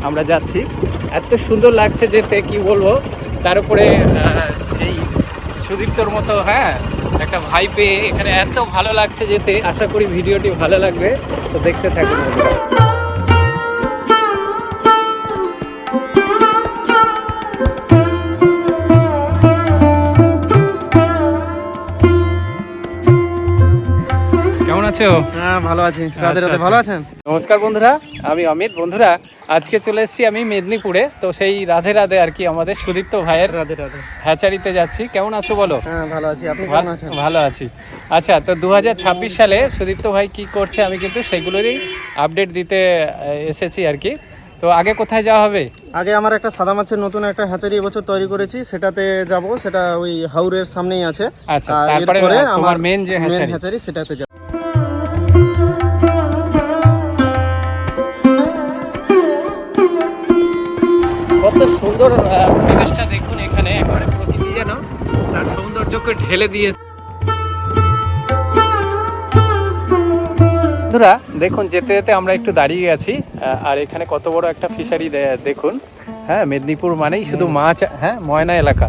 আমরা যাচ্ছি। এত সুন্দর লাগছে যেতে, কি বলবো। তার উপরে এই সুদীপ্তর মতো একটা ভাই পেয়ে এখানে এত ভালো লাগছে যেতে। আশা করি ভিডিওটি ভালো লাগবে, তো দেখতে থাকুন বন্ধুরা। কেমন আছো? হ্যাঁ ভালো আছি। রাধে রাধে, ভালো আছেন? নমস্কার বন্ধুরা, আমি অমিত। বন্ধুরা আজকে চলে এসেছি আমি মেদিনীপুরে, তো সেই রাধে রাধে আর কি আমাদের সুদীপ্ত ভাইয়ের রাধে রাধে হ্যাচারিতে যাচ্ছি। কেমন আছো বলো? হ্যাঁ ভালো আছি, আপনি কেমন আছেন? ভালো আছি। আচ্ছা, তো 2026 সালে সুদীপ্ত ভাই কি করছে আমি কিন্তু সেগুলোরই আপডেট দিতে এসেছি আর কি। তো আগে কোথায় যাওয়া হবে? আগে আমার একটা সাদা মাছের নতুন একটা হ্যাচারি এবছর তৈরি করেছি, সেটাতে যাব। সেটা ওই হাওরের সামনেই আছে। আচ্ছা, তারপরে আমার মেন যে হ্যাচারি সেটাতে যাব। কত সুন্দর পরিবেশটা দেখুন এখানে, একেবারে প্রকৃতি যেন তার সৌন্দর্যকে ঢেলে দিয়েছে। বন্ধুরা দেখুন, যেতে যেতে আমরা একটু দাঁড়িয়ে গেছি, আর এখানে কত বড় একটা ফিশারি দেখুন। মেদিনীপুর মানেই শুধু মাছ, ময়না এলাকা।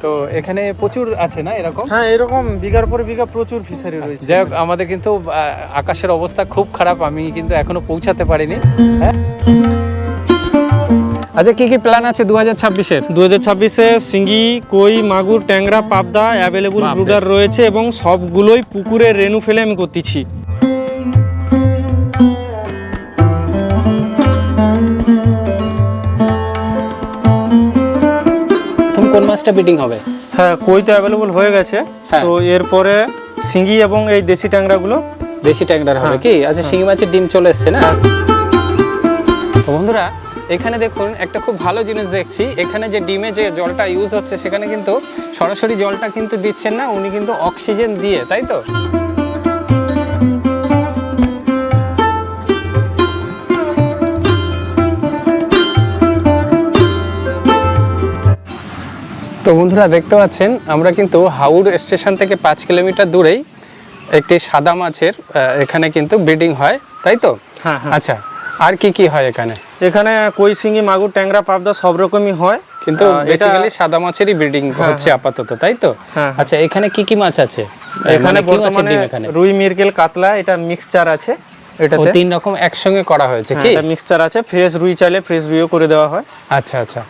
তো এখানে প্রচুর আছে না এরকম? হ্যাঁ, এরকম বিঘার পর বিঘা প্রচুর ফিশারি রয়েছে। যাই হোক, আমাদের কিন্তু আকাশের অবস্থা খুব খারাপ, আমি কিন্তু এখনো পৌঁছাতে পারিনি। আচ্ছা, কি কি প্ল্যান আছে 2026-এর? 2026-এ শিঙ্গি, কই, মাগুর, ট্যাংরা, পাবদা অ্যাভেলেবল ব্রুডার রয়েছে এবং সবগুলোই পুকুরের রেনু ফেলে আমি করতেছি। কোন মাছটা বিডিং হবে? হ্যাঁ, কই তো অ্যাভেলেবল হয়ে গেছে। তো এরপরে শিঙ্গি এবং এই দেশি ট্যাংরাগুলো। দেশি ট্যাংরা হবে কি? আচ্ছা, শিঙি মাছের ডিম চলে এসছে না? বন্ধুরা এখানে দেখুন একটা খুব ভালো জিনিস দেখছি। এখানে যে ডিমে যে জলটা ইউজ হচ্ছে সেখানে কিন্তু সরাসরি জলটা কিন্তু দিচ্ছেন না, উনি কিন্তু অক্সিজেন দিয়ে, তাই তো? তো বন্ধুরা দেখতে পাচ্ছেন আমরা কিন্তু হাওড় স্টেশন থেকে 5 কিলোমিটার দূরেই একটি সাদা মাছের এখানে কিন্তু ব্রিডিং হয়, তাই তো? হ্যাঁ। আচ্ছা, আর কি কি হয় এখানে? এখানে কই, শিঙ্গি, মাগুর, ট্যাংরা, পাবদা সব রকমই হয়, কিন্তু বেসিক্যালি সাদা মাছেরই ব্রিডিং হচ্ছে আপাতত, তাই তো? আচ্ছা, এখানে কি কি মাছ আছে? এখানে বর্তমানে রুই, মৃগেল, কাতলা, এটা মিক্সচার আছে। এটাতে 3 রকম একসঙ্গে করা হয়েছে কি? এটা মিক্সচার আছে। ফ্রেশ রুই চাইলে ফ্রেশ রুইও করে দেওয়া হয়। আচ্ছা আচ্ছা,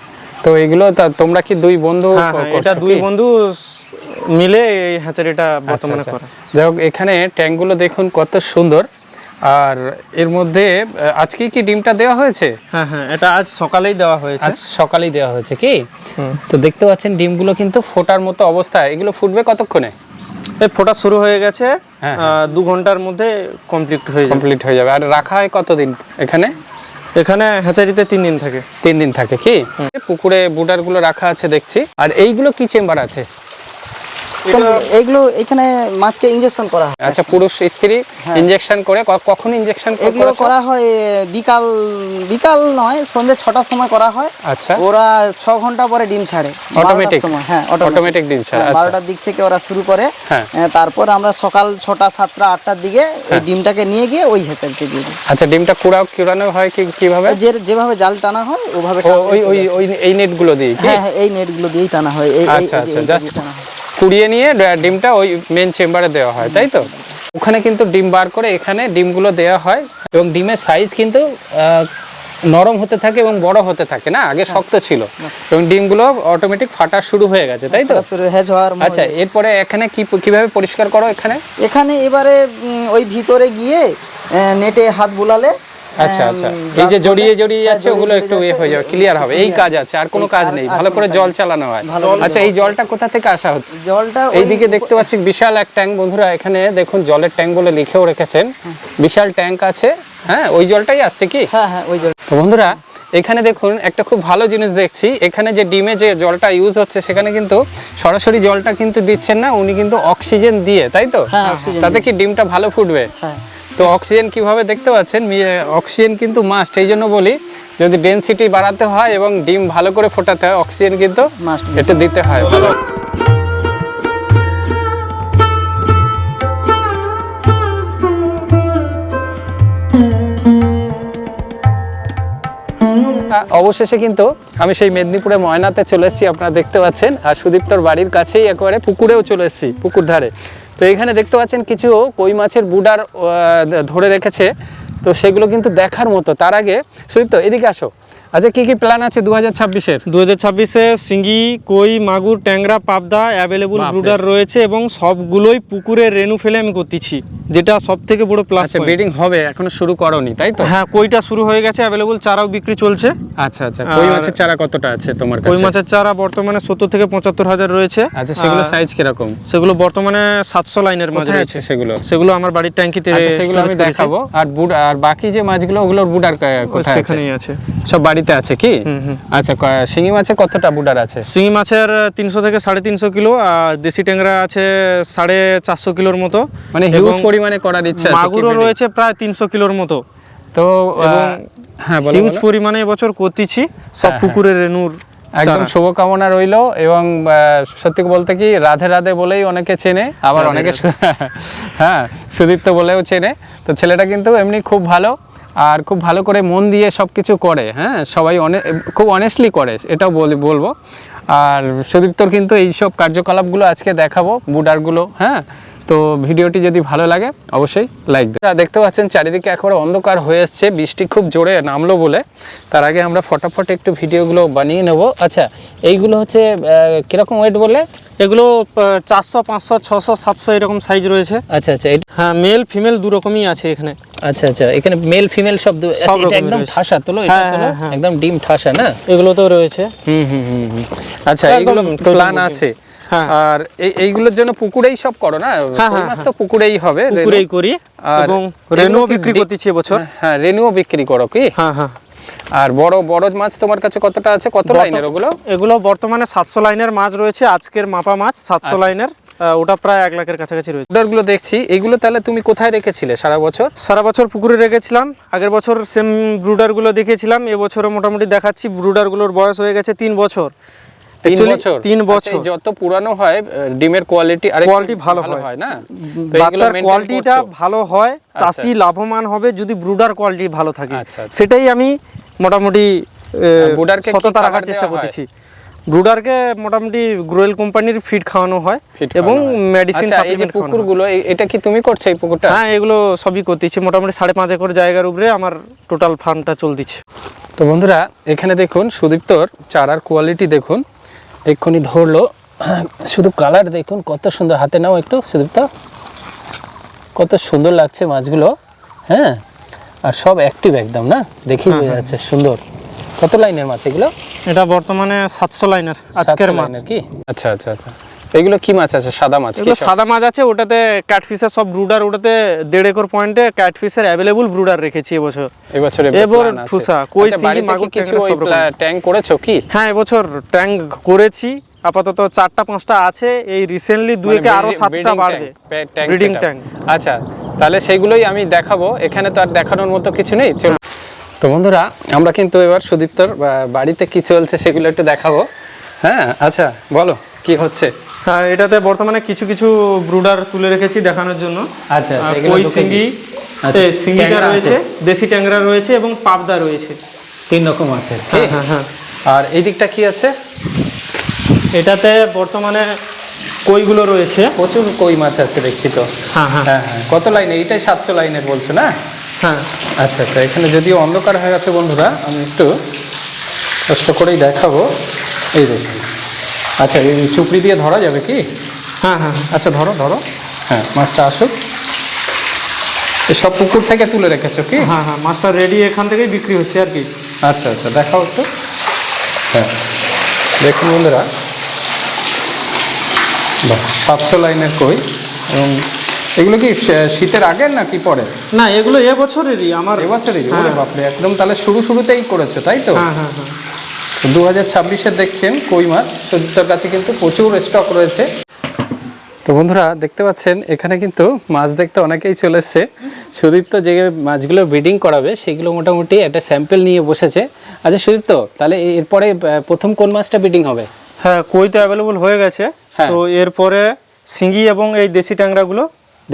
তো এগুলো তোমরা কি দুই বন্ধু করছো? এটা দুই বন্ধু মিলে এই হ্যাচারিটা বর্তমানে করা। যাই হোক, এখানে ট্যাঙ্কগুলো দেখুন কত সুন্দর। আর এর মধ্যে আজকে কি ডিমটা দেওয়া হয়েছে? হ্যাঁ, এটা আজ সকালেই দেওয়া হয়েছে। আজ সকালেই দেওয়া হয়েছে কি? তো দেখতে পাচ্ছেন ডিমগুলো কিন্তু ফোটার মতো অবস্থা। এগুলো ফুটবে কতক্ষণে? এই ফোটা শুরু হয়ে গেছে, 2 ঘন্টার মধ্যে কমপ্লিট হয়ে যাবে। আর রাখা হয় কতদিন এখানে? এখানে হ্যাচারিতে 3 দিন থাকে। 3 দিন থাকে কি? পুকুরে বুডার গুলো রাখা আছে দেখছি। আর এইগুলো কি চেম্বার আছে? এইগুলো এখানে মাছকে ইনজেকশন করা হয়। আচ্ছা, পুরুষ স্ত্রী ইনজেকশন করে। কখন ইনজেকশন এগুলো করা হয়? বিকাল নয়, সন্ধ্যে 6টার সময় করা হয়। আচ্ছা, ওরা 6 ঘন্টা পরে ডিম ছাড়ে। অটোমেটিক? হ্যাঁ, অটোমেটিক ডিম ছাড়ে। 12টার দিক থেকে ওরা শুরু করে। তারপর আমরা সকাল 6টা, 7টা, 8টার দিকে এই ডিমটাকে নিয়ে গিয়ে ওই হেসারিতে দিয়ে দিই। আচ্ছা, ডিমটা কুড়ানো হয় কিভাবে? যেভাবে জাল টানা হয় ওভাবে। এই নেটগুলো দিয়ে? হ্যাঁ, এই নেটগুলো দিয়েই টানা হয়। আচ্ছা, জাস্ট কুড়িয়ে নিয়ে ডিমটা ওই মেন চেম্বারে দেওয়া হয়, তাই তো? ওখানে কিন্তু ডিম বার করে এখানে ডিমগুলো দেওয়া হয় এবং ডিমের সাইজ কিন্তু নরম হতে থাকে এবং বড় হতে থাকে না? আগে শক্ত ছিল এবং ডিমগুলো অটোমেটিক ফাটা শুরু হয়ে গেছে, তাই তো? আচ্ছা, এরপরে এখানে কিভাবে পরিষ্কার করো? এখানে এবারে ওই ভিতরে গিয়ে নেটে হাত বুলালে আচ্ছা আচ্ছা, এই যে জড়িয়ে যাচ্ছে ওগুলো একটু হয়ে যাবে, ক্লিয়ার হবে। এই কাজ আছে, আর কোনো কাজ নেই। ভালো করে জল চালানো হয়। আচ্ছা, এই জলটা কোথা থেকে আসা হচ্ছে? জলটা এইদিকে দেখতে পাচ্ছি বিশাল এক ট্যাঙ্ক। বন্ধুরা এখানে দেখুন জলের ট্যাঙ্ক বলে লিখেও রেখেছেন, বিশাল ট্যাঙ্ক আছে। ওই জলটাই আসছে কি? হ্যাঁ, ওই জল। বন্ধুরা এখানে দেখুন একটা খুব ভালো জিনিস দেখছি। এখানে যে ডিমে যে জলটা ইউজ হচ্ছে সেখানে কিন্তু সরাসরি জলটা কিন্তু দিচ্ছেন না, উনি কিন্তু অক্সিজেন দিয়ে, তাই তো? তাতে কি ডিমটা ভালো ফুটবে? তো অক্সিজেন কিভাবে দেখতে পাচ্ছেন? অক্সিজেন কিন্তু মাস্ট। এই জন্য বলি, যদি ডেনসিটি বাড়াতে হয় এবং ডিম ভালো করে ফোটাতে হয়, অক্সিজেন কিন্তু এটা দিতে হয় ভালো। অবশেষে কিন্তু আমি সেই মেদিনীপুরে ময়নাতে চলে এসেছি, আপনারা দেখতে পাচ্ছেন। আর সুদীপ্তর বাড়ির কাছেই একেবারে পুকুরেও চলে এসেছি, পুকুর ধারে। তো এখানে দেখতে পাচ্ছেন কিছু কই মাছের বুডার ধরে রেখেছে, তো সেগুলো কিন্তু দেখার মতো। তার আগে সুদীপ্ত এদিকে আসো। আচ্ছা, কি কি প্ল্যান আছে 2026-এর? 2026-এ শিঙ্গি, কই, মাগুর, ট্যাংরা, পাবদা অ্যাভেলেবল ব্রুডার রয়েছে এবং সবগুলোই পুকুরে রেনু ফেলে আমি করতেছি, যেটা সব থেকে বড় প্লাস। আচ্ছা, ব্রিডিং হবে, এখনো শুরু করোনি তাই তো? হ্যাঁ, কইটা শুরু হয়ে গেছে, অ্যাভেলেবল চারাও বিক্রি চলছে। আচ্ছা আচ্ছা, কই মাছের চারা কতটা আছে তোমার কাছে? কই মাছের চারা বর্তমানে 70 থেকে 75 হাজার রয়েছে। আচ্ছা, সেগুলো সাইজ কিরকম? সেগুলো বর্তমানে 700 লাইনের মাছ রয়েছে। সেগুলো আমার বাড়ির ট্যাঙ্কিতে। আচ্ছা, সেগুলো আমি দেখাবো। আর বাকি যে মাছগুলো, ওগুলোর বুডার কোথায় আছে? সেখানেই আছে, সব বাড়িতে আছে কি? আচ্ছা, শিঙি মাছের কতটা বুডার আছে? শিঙি মাছের 300 থেকে 350 কিলো, আর দেশি ট্যাংরা আছে 450 কিলোর মতো। মানে হিউজ পরিমাণে করার ইচ্ছা আছে। মাগুরও রয়েছে প্রায় 300 কিলোর মতো। তো হ্যাঁ, বলো। হিউজ পরিমাণে এবছর করতেছি সব পুকুরের রেনুর। একদম শুভকামনা রইলো। এবং সত্যি বলতে কি, রাধে রাধে বলেই অনেকে চেনে, আবার অনেকে হ্যাঁ সুদীপ্ত বলেও চেনে। তো ছেলেটা কিন্তু এমনি খুব ভালো, আর খুব ভালো করে মন দিয়ে সব কিছু করে। হ্যাঁ, সবাই খুব অনেস্টলি করে, এটাও বলবো। আর সুদীপ্তর কিন্তু এইসব কার্যকলাপগুলো আজকে দেখাবো, বুডারগুলো। হ্যাঁ, তো ভিডিওটি যদি ভালো লাগে অবশ্যই লাইক দেবেন। দেখতে পাচ্ছেন চারিদিকে একেবারে অন্ধকার হয়ে এসছে, বৃষ্টি খুব জোরে নামলো বলে। তার আগে আমরা ফটাফট একটু ভিডিওগুলো বানিয়ে নেব। আচ্ছা, এইগুলো হচ্ছে কিরকম ওয়েট বলে? এগুলো 400, 500, 600, 700 এরকম সাইজ রয়েছে। আচ্ছা আচ্ছা, হ্যাঁ, মেল ফিমেল দু রকমই আছে এখানে। আচ্ছা আচ্ছা, এখানে মেল ফিমেল সব এটা একদম ঠাসা তোলো, এটা তোলো একদম ডিম ঠাসা না? এগুলো তো রয়েছে। আচ্ছা, এইগুলো প্ল্যান আছে। আর এইগুলোর জন্য পুকুরেই সব করো না? কই মাছ তো পুকুরেই হবে, পুকুরেই করি। এবং রেনুও বিক্রি করতেছি এবছর। হ্যাঁ, রেনুও বিক্রি করো কি? হ্যাঁ হ্যাঁ। আর বড় বড় মাছ তোমার কাছে কতটা আছে? কত লাইনের ওগুলো? এগুলো বর্তমানে 700 লাইনের মাছ রয়েছে, আজকের মাপা মাছ 700 লাইনের। ওটা প্রায় 1 লাখের কাছাকাছি রয়েছে। ব্রুডারগুলো দেখছি, এগুলো তাহলে তুমি কোথায় রেখেছিলে সারা বছর? সারা বছর পুকুরে রেখেছিলাম। আগের বছর সেম ব্রুডারগুলো দেখেছিলাম, এবছরে মোটামুটি দেখাচ্ছি। ব্রুডারগুলোর বয়স হয়ে গেছে 3 বছর। 3 বছর। যত পুরানো হয় ডিমের কোয়ালিটি ভালো হয় না? বাচ্চার কোয়ালিটিটা ভালো হয়, চাষি লাভবান হবে যদি ব্রুডার কোয়ালিটি ভালো থাকে। সেটাই আমি মোটামুটি ব্রুডারকে সততা রাখার চেষ্টা করতেছি। ব্রুডারকে মোটামুটি গ্রোয়েল কোম্পানির ফিড খাওয়ানো হয় এবং মেডিসিন সাপ্লিমেন্ট। পুকুরগুলো এটা কি তুমি করছো এই পুকুরটা? হ্যাঁ, এগুলো সবই করতেছি। মোটামুটি 5.5 একর জায়গার উপরে আমার টোটাল ফার্মটা চলতেছে। তো বন্ধুরা, এখানে দেখুন সুদীপ্তর চারার কোয়ালিটি দেখুন, এক্ষুনি ধরলো। শুধু কালার দেখুন কত সুন্দর। হাতে নাও একটু সুদীপ্ত, কত সুন্দর লাগছে মাছগুলো। হ্যাঁ, আর সব অ্যাক্টিভ একদম না, দেখি বোঝা যাচ্ছে সুন্দর। কত লাইনের মাছ এগুলো? এটা বর্তমানে 700 লাইনের আজকের মাছ কি? আচ্ছা আচ্ছা আচ্ছা, এগুলো কি মাছ আছে? সাদা মাছ? এগুলো সাদা মাছ আছে। ওটাতে ক্যাটফিশের সব ব্রুডার, ওটাতে 1.5 একর পয়েন্টে ক্যাটফিশের অ্যাভেলেবল ব্রুডার রেখেছি এবছর। এবার ঠুসা, কই, শিঙি, মাগুর, কিছু ট্যাঙ্ক করেছো কি? হ্যাঁ, এবছর ট্যাঙ্ক করেছি। আপাতত 4টা-5টা আছে। এই রিসেন্টলি 2-এ আরো 7টা বাড়বে ব্রিডিং ট্যাঙ্ক। আচ্ছা, তাহলে সেইগুলোই আমি দেখাবো। এখানে তো আর দেখানোর মতো কিছু নেই। চলো। তো বন্ধুরা, আমরা কিন্তু এবার সুদীপ্তর বাড়িতে কি চলছে সেগুলো একটু দেখাবো। হ্যাঁ, আচ্ছা বলো কি হচ্ছে? হ্যাঁ, এটাতে বর্তমানে কিছু কিছু ব্রুডার তুলে রেখেছি দেখানোর জন্য। আচ্ছা, কই, শিঙ্গি, শিঙ্গিটা রয়েছে, দেশি ট্যাংরা রয়েছে এবং পাবদা রয়েছে। 3 রকম আছে। হ্যাঁ হ্যাঁ। আর এই দিকটা কি আছে? এটাতে বর্তমানে কইগুলো রয়েছে, প্রচুর কই মাছ আছে দেখছি তো। হ্যাঁ হ্যাঁ হ্যাঁ হ্যাঁ। কত লাইনে? এইটাই 700 লাইনের বলছো না? হ্যাঁ। আচ্ছা আচ্ছা, এখানে যদিও অন্ধকার হয়ে গেছে বন্ধুরা, আমি একটু কষ্ট করেই দেখাবো। এই দেখুন। আচ্ছা, এই চুপড়ি দিয়ে ধরা যাবে কি? হ্যাঁ হ্যাঁ। আচ্ছা, ধরো ধরো। হ্যাঁ, মাছটা আসুক। সব পুকুর থেকে তুলে রেখেছো কি? হ্যাঁ হ্যাঁ, মাছটা রেডি এখান থেকেই বিক্রি হচ্ছে আর কি। আচ্ছা আচ্ছা, দেখাও একটু। হ্যাঁ, দেখুন বন্ধুরা, বাহ, 700 লাইনের কই। এবং এগুলো কি শীতের আগের নাকি পরে? না, এগুলো এবছরেরই। আমার এবছরই? ওরে বাপরে, একদম তাহলে শুরুতেই করেছো তাই তো? হ্যাঁ হ্যাঁ হ্যাঁ। 2026-এ দেখছেন কই মাছ সুদীপ্তর কাছে কিন্তু প্রচুর স্টক রয়েছে। তো বন্ধুরা, দেখতে পাচ্ছেন এখানে কিন্তু মাছ দেখতে অনেকেই চলে এসছে। সুদীপ্ত যে মাছগুলো ব্রিডিং করাবে সেগুলো মোটামুটি একটা স্যাম্পল নিয়ে বসেছে। আচ্ছা সুদীপ্ত, তাহলে এরপরে প্রথম কোন মাছটা ব্রিডিং হবে? হ্যাঁ, কই তো অ্যাভেলেবল হয়ে গেছে। তো এরপরে শিঙ্গি এবং এই দেশি ট্যাংরাগুলো।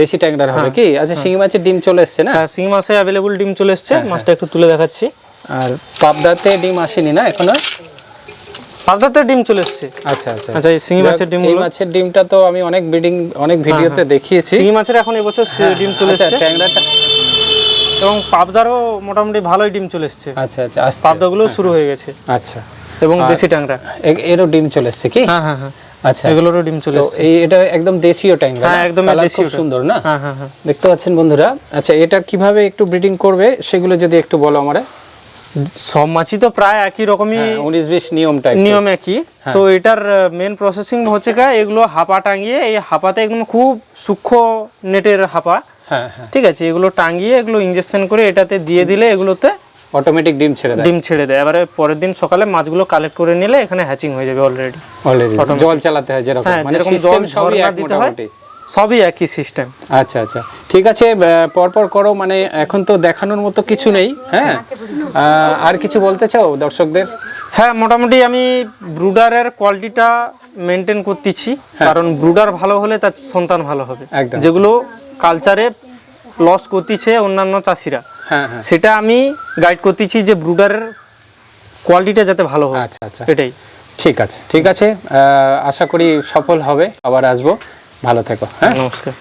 দেশি ট্যাংরার হবে কি? আচ্ছা, শিঙি মাছের ডিম চলে এসছে না? হ্যাঁ, শিঙি মাছে অ্যাভেলেবল ডিম চলে এসছে। মাছটা একটু তুলে দেখাচ্ছি। আর পাবদাতে ডিম আসেনি না এখনো? পাবদাতে ডিম চলে এসেছে। আচ্ছা আচ্ছা আচ্ছা, এই শিঙি মাছের ডিম, এই মাছের ডিমটা তো আমি অনেক ভিডিওতে দেখিয়েছি। শিঙি মাছের এখন এবছর ডিম চলে এসেছে। ট্যাংরাটা এবং পাবদারও মোটামুটি ভালোই ডিম চলে এসেছে। আচ্ছা আচ্ছা, পাবদাগুলো শুরু হয়ে গেছে। আচ্ছা, এবং দেশি ট্যাংরা এরও ডিম চলে এসেছে কি? হ্যাঁ হ্যাঁ হ্যাঁ, আচ্ছা, এগুলোরও ডিম চলে এসেছে। এটা একদম দেশীয় ট্যাংরা। হ্যাঁ, একদম দেশীয়, খুব সুন্দর না? হ্যাঁ হ্যাঁ হ্যাঁ, দেখতে পাচ্ছেন বন্ধুরা। আচ্ছা, এটা কিভাবে একটু ব্রিডিং করবে সেগুলো যদি একটু বলো আমারে। সব মাছই তো প্রায় একই রকমই, 19-20 নিয়ম একই। তো এটার মেন প্রসেসিং হচ্ছে এগুলো হাপা টাঙিয়ে, এই হাপাতে একদম খুব সূক্ষ্ম নেটের হাপা, হ্যাঁ হ্যাঁ, ঠিক আছে, এগুলো টাঙিয়ে এগুলো ইনজেকশন করে এটাতে দিয়ে দিলে এগুলোতে অটোমেটিক ডিম ছেড়ে দেয়। এবারে পরের দিন সকালে মাছগুলো কালেক্ট করে নিলে এখানে হ্যাচিং হয়ে যাবে অলরেডি। জল চালাতে হয় যেরকম, মানে সিস্টেম সবই এক মোটামুটি, সবই একই সিস্টেম। আচ্ছা আচ্ছা, ঠিক আছে, পরপর করো। মানে এখন তো দেখানোর মতো কিছু নেই। হ্যাঁ, আর কিছু বলতে চাও দর্শকদের? হ্যাঁ, মোটামুটি আমি ব্রুডারের কোয়ালিটিটা মেনটেন করতেছি, কারণ ব্রুডার ভালো হলে তার সন্তান ভালো হবে। একদম। যেগুলো কালচারে লস করতেছে অন্যান্য চাষিরা, হ্যাঁ হ্যাঁ, সেটা আমি গাইড করতেছি যে ব্রুডারের কোয়ালিটিটা যাতে ভালো হয়। আচ্ছা আচ্ছা, এটাই। ঠিক আছে, আশা করি সফল হবে। আবার আসবো, ভালো থেকো। হ্যাঁ, নমস্কার।